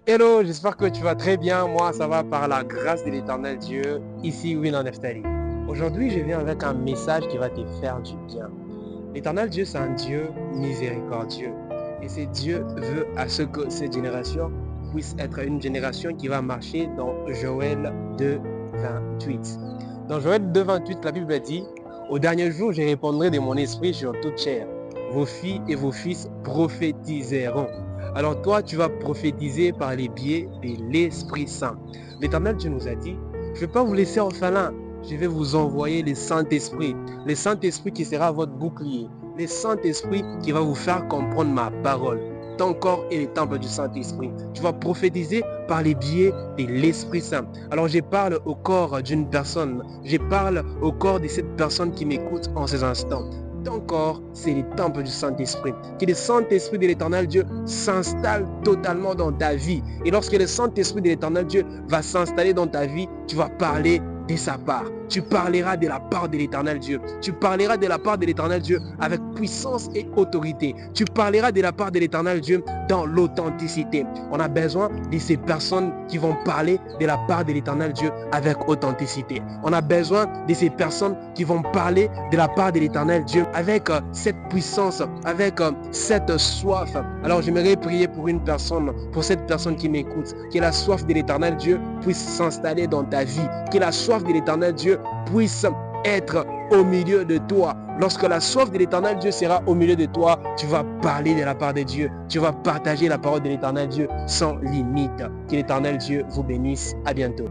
Hello, j'espère que tu vas très bien. Moi, ça va par la grâce de l'éternel Dieu. Ici, Willan Neftali. Aujourd'hui, je viens avec un message qui va te faire du bien. L'éternel Dieu, c'est un Dieu miséricordieux. Et ce Dieu veut à ce que cette génération puisse être une génération qui va marcher dans Joël 2, 28. Dans Joël 2, 28, la Bible dit, « Au dernier jour, je répondrai de mon esprit sur toute chair. Vos filles et vos fils prophétiseront. » Alors toi, tu vas prophétiser par les biais de l'Esprit Saint. L'Éternel Dieu nous a dit, je ne vais pas vous laisser orphelins. Je vais vous envoyer le Saint-Esprit. Le Saint-Esprit qui sera votre bouclier. Le Saint-Esprit qui va vous faire comprendre ma parole. Ton corps est le temple du Saint-Esprit. Tu vas prophétiser par les biais de l'Esprit Saint. Alors je parle au corps d'une personne. Je parle au corps de cette personne qui m'écoute en ces instants. Ton corps, c'est le temple du Saint-Esprit. Que le Saint-Esprit de l'Éternel Dieu s'installe totalement dans ta vie. Et lorsque le Saint-Esprit de l'Éternel Dieu va s'installer dans ta vie, tu vas parler de sa part. Tu parleras de la part de l'Éternel Dieu. Tu parleras de la part de l'Éternel Dieu avec puissance et autorité. Tu parleras de la part de l'Éternel Dieu dans l'authenticité. On a besoin de ces personnes qui vont parler de la part de l'Éternel Dieu avec authenticité. On a besoin de ces personnes qui vont parler de la part de l'Éternel Dieu avec cette puissance, avec cette soif. Alors j'aimerais prier pour une personne, pour cette personne qui m'écoute, que la soif de l'Éternel Dieu puisse s'installer dans ta vie, que la soif de l'Éternel Dieu puisse être au milieu de toi. Lorsque la soif de l'Éternel Dieu sera au milieu de toi, tu vas parler de la part de Dieu. Tu vas partager la parole de l'Éternel Dieu sans limite. Que l'Éternel Dieu vous bénisse. À bientôt.